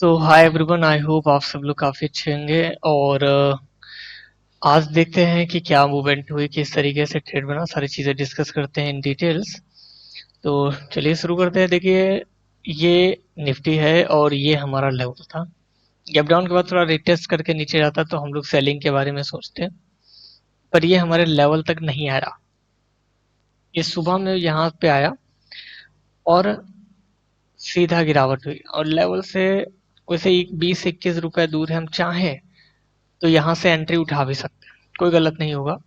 So hi everyone, I hope आप सब लोग काफ़ी अच्छे होंगे। और आज देखते हैं कि क्या मूवमेंट हुई, किस तरीके से ट्रेड बना, सारी चीज़ें डिस्कस करते हैं इन डिटेल्स। तो चलिए शुरू करते हैं। देखिए, ये निफ्टी है और ये हमारा लेवल था। गैप डाउन के बाद थोड़ा रिटेस्ट करके नीचे जाता तो हम लोग सेलिंग के बारे में सोचते हैं, पर ये हमारे लेवल तक नहीं आया। ये सुबह में यहाँ पे आया और सीधा गिरावट हुई और लेवल से वैसे 20-21 रुपए दूर है। हम चाहें तो यहाँ से एंट्री उठा भी सकते हैं, कोई गलत नहीं होगा।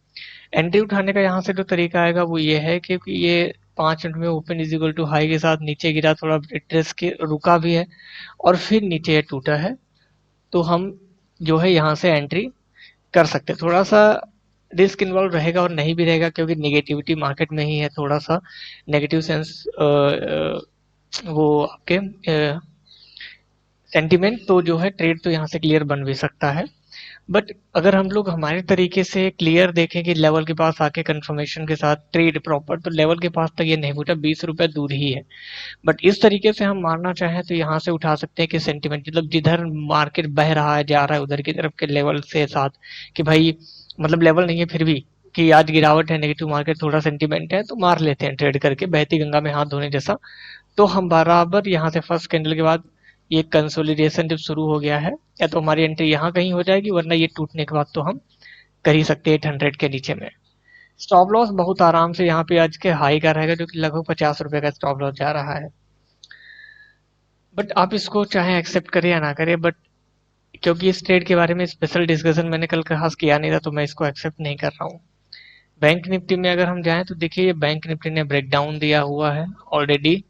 एंट्री उठाने का यहाँ से जो तरीका आएगा वो ये है, क्योंकि ये 5 मिनट में open is equal to high के साथ नीचे गिरा, थोड़ा रिट्रेस के रुका भी है और फिर नीचे ये टूटा है, तो हम जो है यहाँ से एंट्री कर सकते हैं। थोड़ा सा रिस्क इन्वॉल्व रहेगा और नहीं भी रहेगा, क्योंकि नेगेटिविटी मार्केट में ही है, थोड़ा सा नेगेटिव सेंस वो आपके सेंटिमेंट, तो जो है ट्रेड तो यहाँ से क्लियर बन भी सकता है। बट अगर हम लोग हमारे तरीके से क्लियर देखें कि लेवल के पास आके कंफर्मेशन के साथ ट्रेड प्रॉपर, तो लेवल के पास तक ये नहीं पहुंचा, 20 रुपए दूर ही है। बट इस तरीके से हम मारना चाहें तो यहाँ से उठा सकते हैं कि सेंटिमेंट मतलब जिधर मार्केट बह रहा है जा रहा है उधर की तरफ के लेवल से साथ, कि भाई मतलब लेवल नहीं है फिर भी, कि आज गिरावट है, नेगेटिव मार्केट, थोड़ा सेंटिमेंट है, तो मार लेते हैं ट्रेड करके, बहती गंगा में हाथ धोने जैसा। तो हम बराबर यहाँ से फर्स्ट कैंडल के बाद ये कंसोलिडेशन जब शुरू हो गया है, या तो हमारी एंट्री यहाँ कहीं हो जाएगी, वरना ये टूटने के बाद तो हम कर ही सकते हैं 800 के नीचे में। स्टॉप लॉस बहुत आराम से यहाँ पे आज के हाई का रहेगा, जो कि लगभग 50 रुपए का स्टॉप लॉस जा रहा है। बट आप इसको चाहे एक्सेप्ट करें या ना करें, बट क्योंकि इस ट्रेड के बारे में स्पेशल डिस्कशन मैंने कल खास किया नहीं था, तो मैं इसको एक्सेप्ट नहीं कर रहा हूँ। बैंक निफ्टी में अगर हम जाएं तो देखिए, ये बैंक निफ्टी ने ब्रेकडाउन दिया हुआ है ऑलरेडी।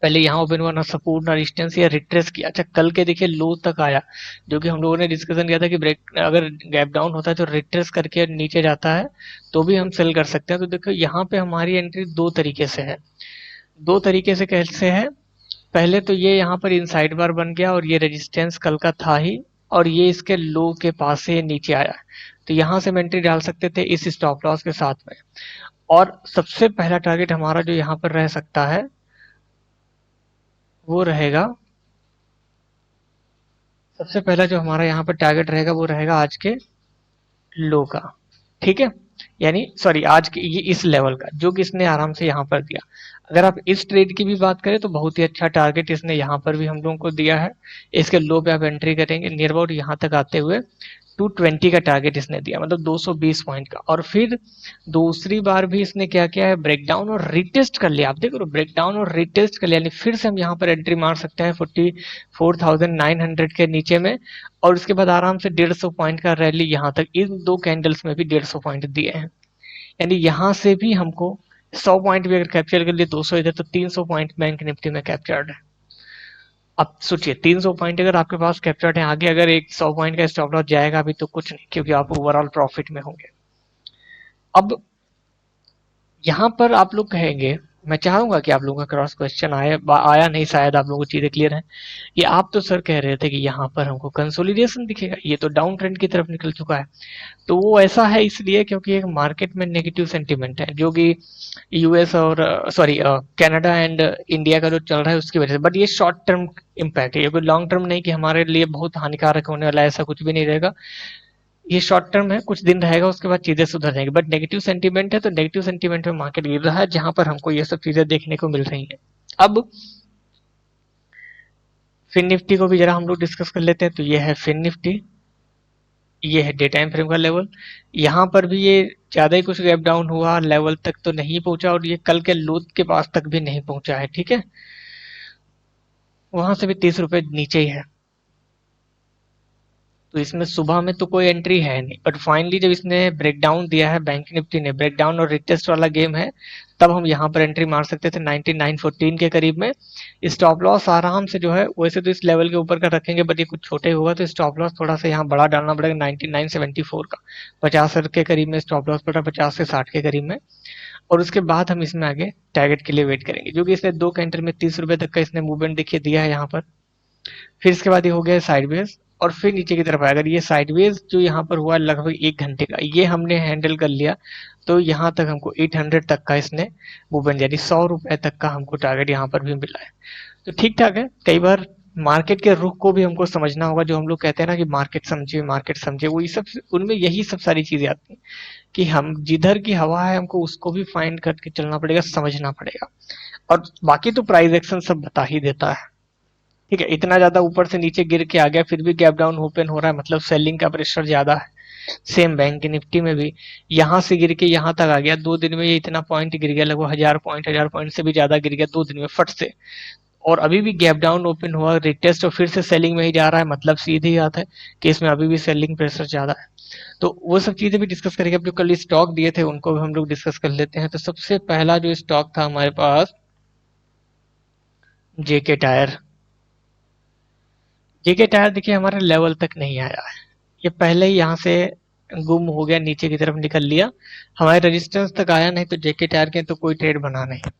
पहले यहाँ ओपन हुआ, ना सपोर्ट ना रेजिस्टेंस, या रिट्रेस किया। अच्छा, कल के देखिए लो तक आया, जो कि हम लोगों ने डिस्कशन किया था कि ब्रेक अगर गैप डाउन होता है तो रिट्रेस करके नीचे जाता है तो भी हम सेल कर सकते हैं। तो देखो यहाँ पे हमारी एंट्री दो तरीके से है। दो तरीके से कैसे है? पहले तो ये यहाँ पर इनसाइड बार बन गया और ये रेजिस्टेंस कल का था ही, और ये इसके लो के पास से नीचे आया, तो यहाँ से हम एंट्री डाल सकते थे इस स्टॉप लॉस के साथ में। और सबसे पहला टारगेट हमारा जो यहाँ पर रह सकता है वो रहेगा, सबसे पहला जो हमारा यहाँ पर टारगेट रहेगा वो रहेगा आज के लो का। ठीक है, यानी सॉरी आज के ये इस लेवल का, जो कि इसने आराम से यहाँ पर दिया। अगर आप इस ट्रेड की भी बात करें तो बहुत ही अच्छा टारगेट इसने यहाँ पर भी हम लोगों को दिया है। इसके लो पे आप एंट्री करेंगे नियर अबाउट यहाँ तक आते हुए 220 का टारगेट इसने दिया, मतलब 220 पॉइंट का। और फिर दूसरी बार भी इसने क्या किया है, ब्रेकडाउन और रिटेस्ट कर लिया। आप देखो, ब्रेकडाउन और रिटेस्ट कर लिया, यानी फिर से हम यहाँ पर एंट्री मार सकते हैं 44,900 के नीचे में। और उसके बाद आराम से 150 पॉइंट का रैली यहाँ तक, इन दो कैंडल्स में भी 150 पॉइंट दिए हैं। यानी यहाँ से भी हमको 100 पॉइंट भी अगर कैप्चर कर लिए, 200 इधर, तो 300 पॉइंट बैंक निफ्टी में कैप्चर्ड है। अब सोचिए 300 पॉइंट अगर आपके पास कैप्चर्ड है, आगे अगर एक 100 पॉइंट का स्टॉप लॉस जाएगा अभी तो कुछ नहीं, क्योंकि आप ओवरऑल प्रॉफिट में होंगे। अब यहाँ पर आप लोग कहेंगे, मैं चाहूंगा कि आप लोगों का क्रॉस क्वेश्चन आया नहीं, शायद आप लोगों को चीजें क्लियर हैं। ये आप तो सर कह रहे थे कि यहाँ पर हमको कंसोलिडेशन दिखेगा, ये तो डाउन ट्रेंड की तरफ निकल चुका है। तो वो ऐसा है इसलिए क्योंकि एक मार्केट में नेगेटिव सेंटीमेंट है, जो कि यूएस और सॉरी कनाडा एंड इंडिया का जो चल रहा है उसकी वजह से। बट ये शॉर्ट टर्म इम्पैक्ट है, ये कोई लॉन्ग टर्म नहीं कि हमारे लिए बहुत हानिकारक होने वाला है, ऐसा कुछ भी नहीं रहेगा। ये शॉर्ट टर्म है, कुछ दिन रहेगा, उसके बाद चीजें सुधर जाएंगी। बट नेगेटिव सेंटीमेंट है, तो नेगेटिव सेंटीमेंट में मार्केट गिर रहा है, जहां पर हमको ये सब चीजें देखने को मिल रही है। अब फिन निफ्टी को भी जरा हम लोग डिस्कस कर लेते हैं। तो ये है फिन निफ्टी, ये है डे टाइम फ्रेम का लेवल। यहाँ पर भी ये ज्यादा ही कुछ गैप डाउन हुआ, लेवल तक तो नहीं पहुंचा, और ये कल के लो के पास तक भी नहीं पहुंचा है। ठीक है, वहां से भी 30 रुपए नीचे ही है, तो इसमें सुबह में तो कोई एंट्री है नहीं। बट फाइनली जब इसने ब्रेकडाउन दिया है, बैंक निफ्टी ने ब्रेकडाउन और रिटेस्ट वाला गेम है, तब हम यहाँ पर एंट्री मार सकते थे 9914 के करीब में। स्टॉप लॉस आराम से जो है, वैसे तो इस लेवल के ऊपर का रखेंगे, बट ये कुछ छोटे होगा तो स्टॉप लॉस थोड़ा सा यहाँ बड़ा डालना पड़ेगा, 9974 का। 50 के करीब में स्टॉप लॉस पड़ा, 50 से 60 के करीब में। और उसके बाद हम इसमें आगे टारगेट के लिए वेट करेंगे, जो कि इसने दो कैंटर में 30 रुपए तक का इसने मूवमेंट देखिए दिया है यहाँ पर। फिर इसके बाद ये हो गया साइडवेज, और फिर नीचे की तरफ आया। अगर ये साइडवेज जो यहाँ पर हुआ लगभग 1 घंटे का, ये हमने हैंडल कर लिया, तो यहाँ तक हमको 800 तक का इसने मूवमेंट, यानी 100 रुपए तक का हमको टारगेट यहाँ पर भी मिला है। तो ठीक ठाक है। कई बार मार्केट के रुख को भी हमको समझना होगा। जो हम लोग कहते हैं ना कि मार्केट समझे, वो ये सब उनमें यही सब सारी चीजें आती हैं कि हम जिधर की हवा है हमको उसको भी फाइंड करके चलना पड़ेगा, समझना पड़ेगा। और बाकी तो प्राइस एक्शन सब बता ही देता है। ठीक है, इतना ज्यादा ऊपर से नीचे गिर के आ गया फिर भी गैप डाउन ओपन हो रहा है, मतलब सेलिंग का प्रेशर ज्यादा है। सेम बैंक निफ्टी में भी यहाँ से गिर के यहाँ तक आ गया, 2 दिन में ये इतना पॉइंट गिर गया, लगभग 1000 पॉइंट, 1000 पॉइंट से भी ज्यादा गिर गया 2 दिन में फट से। और अभी भी गैप डाउन ओपन हुआ, रिटेस्ट और फिर से सेलिंग में ही जा रहा है, मतलब सीधी बात है कि इसमें अभी भी सेलिंग प्रेशर ज्यादा है। तो वो सब चीजें भी डिस्कस करेंगे। अब जो कल स्टॉक दिए थे उनको भी हम लोग डिस्कस कर लेते हैं। तो सबसे पहला जो स्टॉक था हमारे पास, जेके टायर। जेके टायर देखिए हमारे लेवल तक नहीं आया है, ये पहले ही यहाँ से गुम हो गया, नीचे की तरफ निकल लिया, हमारे रेजिस्टेंस तक आया नहीं, तो जेके टायर के तो कोई ट्रेड बना नहीं।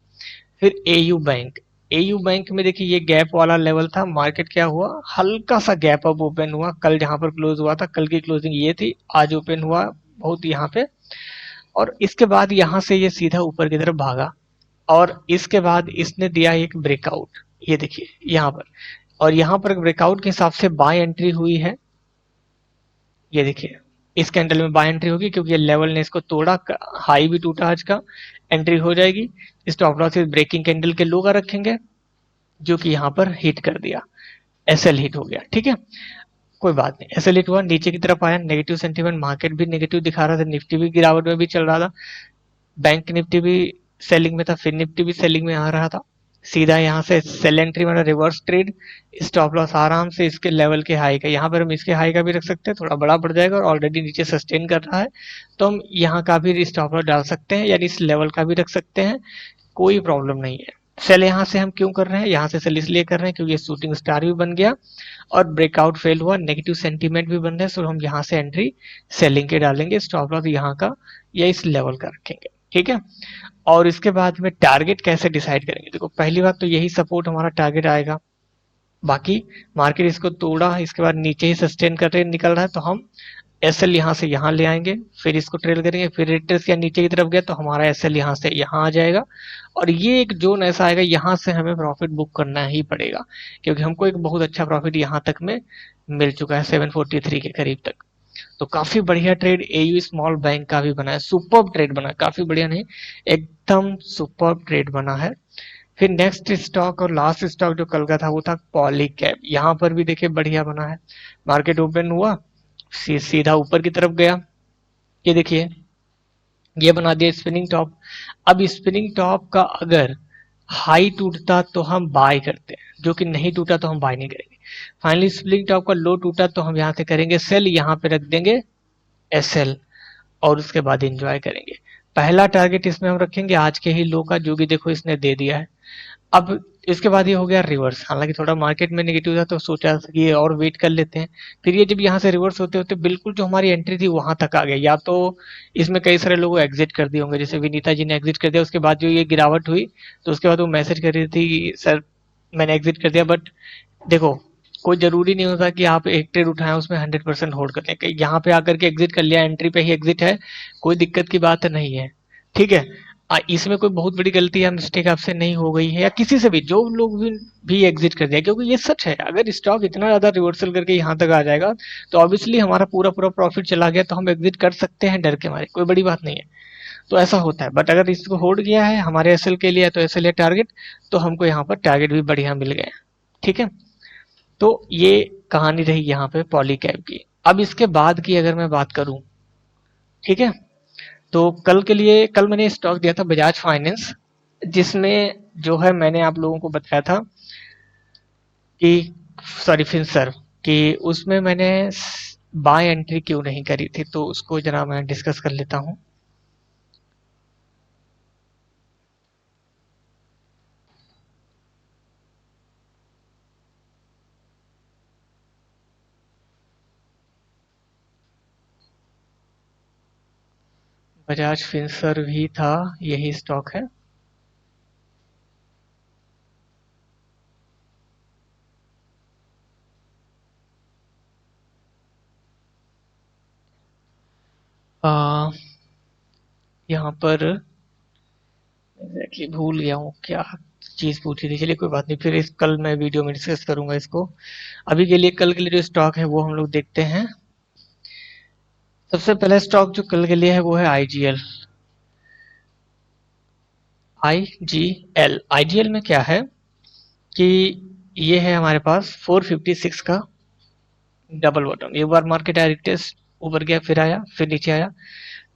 फिर एयू बैंक, एयू बैंक में देखिए ये गैप वाला लेवल था, मार्केट क्या हुआ, हल्का सा गैप अप ओपन हुआ, कल जहां पर क्लोज हुआ था, कल की क्लोजिंग ये थी, आज ओपन हुआ बहुत यहाँ पे, और इसके बाद यहाँ से ये सीधा ऊपर की तरफ भागा, और इसके बाद इसने दिया एक ब्रेकआउट, ये देखिए यहाँ पर, और यहाँ पर ब्रेकआउट के हिसाब से बाय एंट्री हुई है। ये देखिए इस कैंडल में बाय एंट्री होगी क्योंकि ये लेवल ने इसको तोड़ा, हाई भी टूटा आज का, एंट्री हो जाएगी। स्टॉप लॉस ब्रेकिंग कैंडल के लो का रखेंगे, जो कि यहाँ पर हिट कर दिया, एसएल हिट हो गया। ठीक है, कोई बात नहीं, एसएल हिट हुआ, नीचे की तरफ आया, नेगेटिव सेंटीमेंट, मार्केट भी नेगेटिव दिखा रहा था, निफ्टी भी गिरावट में भी चल रहा था, बैंक निफ्टी भी सेलिंग में था, फिर निफ्टी भी सेलिंग में आ रहा था। सीधा यहाँ से सेल एंट्री मतलब रिवर्स ट्रेड, स्टॉप लॉस आराम से इसके लेवल के हाई का, यहाँ पर हम इसके हाई का भी रख सकते हैं, थोड़ा बड़ा पड़ जाएगा और ऑलरेडी नीचे सस्टेन कर रहा है, तो हम यहाँ का भी स्टॉप लॉस डाल सकते हैं, यानी इस लेवल का भी रख सकते हैं, कोई प्रॉब्लम नहीं है। सेल यहाँ से हम क्यों कर रहे हैं, यहाँ से सेल इसलिए कर रहे हैं क्योंकि ये शूटिंग स्टार भी बन गया और ब्रेकआउट फेल हुआ, नेगेटिव सेंटीमेंट भी बन रहा है, सो हम यहाँ से एंट्री सेलिंग के डालेंगे, स्टॉप लॉस यहाँ का या इस लेवल का रखेंगे। ठीक है, और इसके बाद में टारगेट कैसे डिसाइड करेंगे, देखो पहली बात तो यही सपोर्ट हमारा टारगेट आएगा, बाकी मार्केट इसको तोड़ा, इसके बाद नीचे ही सस्टेन करके निकल रहा है, तो हम एसएल यहाँ से यहाँ ले आएंगे, फिर इसको ट्रेल करेंगे, फिर रिट्रेस या नीचे की तरफ गया तो हमारा एसएल यहाँ से यहाँ आ जाएगा, और ये एक जोन ऐसा आएगा यहाँ से हमें प्रॉफिट बुक करना ही पड़ेगा, क्योंकि हमको एक बहुत अच्छा प्रॉफिट यहाँ तक में मिल चुका है 743 के करीब तक। तो काफी बढ़िया ट्रेड एयू स्मॉल बैंक का भी बना है, सुपर ट्रेड बना है, काफी बढ़िया नहीं, एकदम सुपर ट्रेड बना है। फिर नेक्स्ट स्टॉक और लास्ट स्टॉक जो कल का था वो था पॉलीकैब, यहाँ पर भी देखिए बढ़िया बना है, मार्केट ओपन हुआ, सीधा ऊपर की तरफ गया, ये देखिए ये बना दिया स्पिनिंग टॉप। अब स्पिनिंग टॉप का अगर हाई टूटता तो हम बाय करते हैं, जो कि नहीं टूटा तो हम बाय नहीं करेंगे। फाइनली स्प्लिंग टॉप का लो टूटा तो हम यहाँ से करेंगे सेल, यहाँ पे रख देंगे एसएल, और उसके बाद एंजॉय करेंगे। पहला टारगेट इसमें हम रखेंगे आज के ही लो का, जो कि देखो इसने दे दिया है। अब इसके बाद ये हो गया रिवर्स, हालांकि थोड़ा मार्केट में नेगेटिव था तो सोचा कि ये और वेट कर लेते हैं, फिर ये जब यहाँ से रिवर्स होते होते बिल्कुल जो हमारी एंट्री थी वहां तक आ गया, या तो इसमें कई सारे लोगों एग्जिट कर दिए होंगे, जैसे विनीता जी ने एग्जिट कर दिया, उसके बाद जो ये गिरावट हुई तो उसके बाद वो मैसेज कर रही थी सर मैंने एग्जिट कर दिया, बट देखो कोई जरूरी नहीं होता कि आप एक ट्रेड उठाएं उसमें 100% होल्ड कर लें, यहाँ पे आकर के एग्जिट कर लिया, एंट्री पे ही एग्जिट है, कोई दिक्कत की बात नहीं है। ठीक है, इसमें कोई बहुत बड़ी गलती या मिस्टेक आपसे नहीं हो गई है, या किसी से भी जो लोग भी एग्जिट कर दिया, क्योंकि ये सच है, अगर स्टॉक इतना ज्यादा रिवर्सल करके यहाँ तक आ जाएगा तो ऑब्वियसली हमारा पूरा पूरा प्रॉफिट चला गया, तो हम एग्जिट कर सकते हैं डर के मारे, कोई बड़ी बात नहीं है। तो ऐसा होता है, बट अगर इसको होल्ड किया है हमारे एसएल के लिए तो एसएल है टारगेट, तो हमको यहाँ पर टारगेट भी बढ़िया मिल गए। ठीक है, तो ये कहानी रही यहाँ पे पॉलीकैब की। अब इसके बाद की अगर मैं बात करूं, ठीक है, तो कल के लिए कल मैंने स्टॉक दिया था बजाज फाइनेंस, जिसमें जो है मैंने आप लोगों को बताया था कि सॉरी फिनसर्व, कि उसमें मैंने बाय एंट्री क्यों नहीं करी थी, तो उसको जरा मैं डिस्कस कर लेता हूँ। बजाज फिनसर्व ही था, यही स्टॉक है। आ, यहाँ पर एग्जैक्टली भूल गया हूँ क्या चीज पूछी थी। चलिए कोई बात नहीं, फिर इस कल मैं वीडियो में डिस्कस करूंगा इसको। अभी के लिए कल के लिए जो स्टॉक है वो हम लोग देखते हैं। सबसे पहला स्टॉक जो कल के लिए है वो है आईजीएल। आईजीएल में क्या है कि ये है हमारे पास 456 का डबल बॉटम। एक बार मार्केट आया, टेस्ट ऊपर गया, फिर आया, फिर नीचे आया,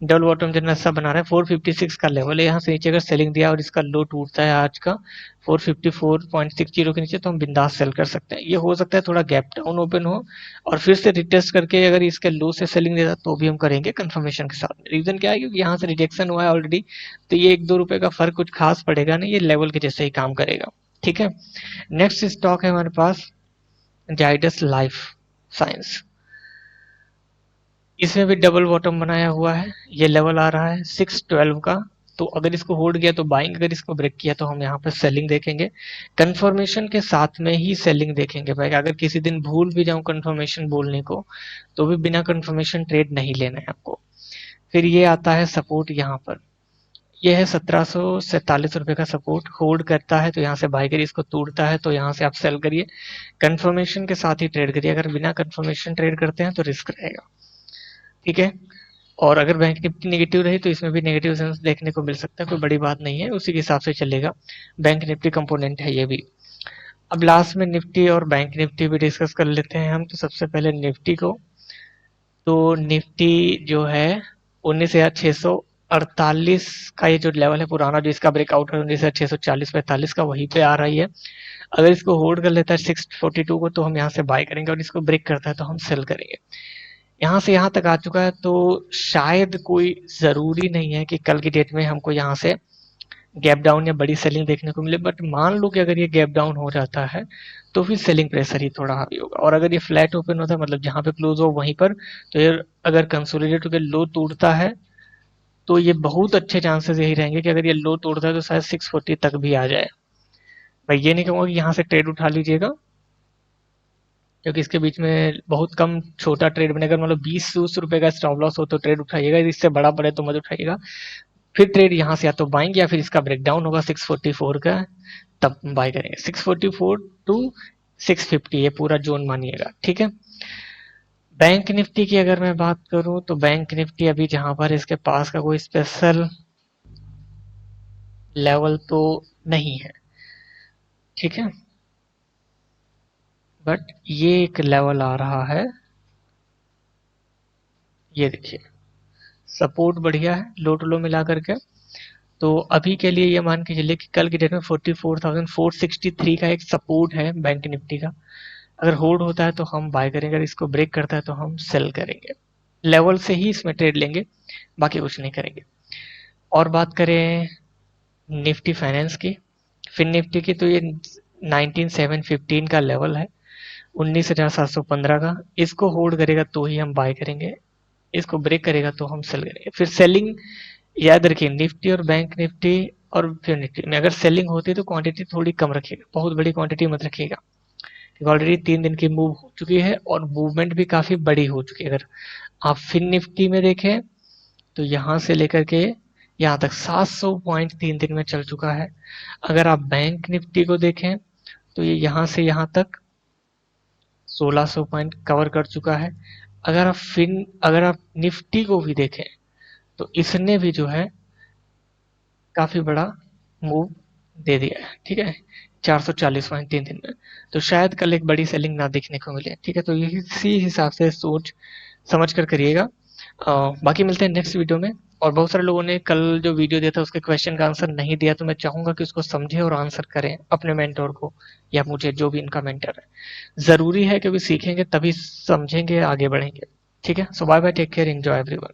डबल बॉटम जितना सा बना रहा है। 456 का लेवल है, यहाँ से नीचे अगर सेलिंग दिया और इसका लो टूटता है आज का 454.60 के नीचे, तो हम बिंदास सेल कर सकते हैं। ये हो सकता है थोड़ा गैप डाउन ओपन हो और फिर से रिटेस्ट करके अगर इसके लो से सेलिंग देता तो भी हम करेंगे कंफर्मेशन के साथ। रीजन क्या है, क्योंकि यहाँ से रिजेक्शन हुआ है ऑलरेडी, तो ये 1-2 रुपए का फर्क कुछ खास पड़ेगा नहीं, ये लेवल के जैसे ही काम करेगा। ठीक है, नेक्स्ट स्टॉक है हमारे पास जाइडस लाइफ साइंस। इसमें भी डबल बॉटम बनाया हुआ है, ये लेवल आ रहा है 612 का। तो अगर इसको होल्ड किया तो बाइंग, अगर इसको ब्रेक किया तो हम यहाँ पर सेलिंग देखेंगे। कंफर्मेशन के साथ में ही सेलिंग देखेंगे भाई। अगर किसी दिन भूल भी जाऊं कंफर्मेशन बोलने को, तो भी बिना कंफर्मेशन ट्रेड नहीं लेना है आपको। फिर ये आता है सपोर्ट यहाँ पर, ये है 1747 रुपए का सपोर्ट। होल्ड करता है तो यहाँ से बाय करिए, इसको तोड़ता है तो यहाँ से आप सेल करिए। कंफर्मेशन के साथ ही ट्रेड करिए, अगर बिना कंफर्मेशन ट्रेड करते हैं तो रिस्क रहेगा। ठीक है, और अगर बैंक निफ्टी नेगेटिव रही तो इसमें भी नेगेटिव सेंस देखने को मिल सकता है, कोई बड़ी बात नहीं है, उसी के हिसाब से चलेगा। बैंक निफ्टी कंपोनेंट है ये भी। अब लास्ट में निफ्टी और बैंक निफ्टी भी डिस्कस कर लेते हैं हम। तो सबसे पहले निफ्टी को, तो निफ्टी जो है 19,648 का ये जो लेवल है पुराना, जो इसका ब्रेकआउट है 19,640-45 का, वहीं पे आ रही है। अगर इसको होल्ड कर लेता है 642 को, तो हम यहाँ से बाय करेंगे, और इसको ब्रेक करता है तो हम सेल करेंगे। यहाँ से यहाँ तक आ चुका है, तो शायद कोई ज़रूरी नहीं है कि कल की डेट में हमको यहाँ से गैप डाउन या बड़ी सेलिंग देखने को मिले। बट मान लो कि अगर ये गैप डाउन हो जाता है तो फिर सेलिंग प्रेशर ही थोड़ा हावी होगा। और अगर ये फ्लैट ओपन होता है, मतलब जहाँ पे क्लोज हो वहीं पर, तो ये अगर कंसोलिडेट होकर लो टूटता है तो ये बहुत अच्छे चांसेस यही रहेंगे कि अगर ये लो तोड़ता है तो शायद 640 तक भी आ जाए। भाई ये नहीं कहूँगा कि यहाँ से ट्रेड उठा लीजिएगा, क्योंकि इसके बीच में बहुत कम छोटा ट्रेड बनेगा। मतलब 20-20 रुपए का स्टॉप लॉस हो तो ट्रेड उठाइएगा, इससे बड़ा पड़े तो मत उठाइएगा। फिर ट्रेड यहाँ से या तो बाइंग या फिर इसका ब्रेकडाउन होगा 644 का, तब बाय करेंगे। 644 टू 650 ये पूरा जोन मानिएगा। ठीक है, बैंक निफ्टी की अगर मैं बात करूं तो बैंक निफ्टी अभी जहां पर इसके पास का कोई स्पेशल लेवल तो नहीं है। ठीक है, बट ये एक लेवल आ रहा है, ये देखिए सपोर्ट बढ़िया है लो टू लो मिला करके। तो अभी के लिए ये मान के चलिए कि कल की डेट में 44,463 का एक सपोर्ट है बैंक निफ्टी का। अगर होल्ड होता है तो हम बाय करेंगे, अगर इसको ब्रेक करता है तो हम सेल करेंगे। लेवल से ही इसमें ट्रेड लेंगे, बाकी कुछ नहीं करेंगे। और बात करें निफ्टी फाइनेंस की, फिन निफ्टी की, तो ये 19,715 का लेवल है, 19,715 का। इसको होल्ड करेगा तो ही हम बाय करेंगे, इसको ब्रेक करेगा तो हम सेल करेंगे। फिर सेलिंग याद रखिए, निफ्टी और बैंक निफ्टी और फिर निफ्टी में अगर सेलिंग होती है तो क्वांटिटी थोड़ी कम रखिएगा, बहुत बड़ी क्वांटिटी मत रखिएगा, क्योंकि ऑलरेडी 3 दिन की मूव हो चुकी है और मूवमेंट भी काफी बड़ी हो चुकी है। अगर आप फिन निफ्टी में देखें तो यहाँ से लेकर के यहाँ तक 700 पॉइंट 3 दिन में चल चुका है। अगर आप बैंक निफ्टी को देखें तो ये यहाँ से यहाँ तक 1600 पॉइंट कवर कर चुका है। अगर आप निफ्टी को भी देखें तो इसने भी जो है काफी बड़ा मूव दे दिया है। ठीक है, 440 पॉइंट 3 दिन में, तो शायद कल एक बड़ी सेलिंग ना देखने को मिले। ठीक है, तो इसी हिसाब से सोच समझ कर करिएगा। बाकी मिलते हैं नेक्स्ट वीडियो में। और बहुत सारे लोगों ने कल जो वीडियो दिया था उसके क्वेश्चन का आंसर नहीं दिया, तो मैं चाहूंगा कि उसको समझे और आंसर करें अपने मेंटोर को या मुझे, जो भी इनका मेंटर है। जरूरी है, क्योंकि सीखेंगे तभी समझेंगे, आगे बढ़ेंगे। ठीक है, so bye bye, take care, enjoy everyone.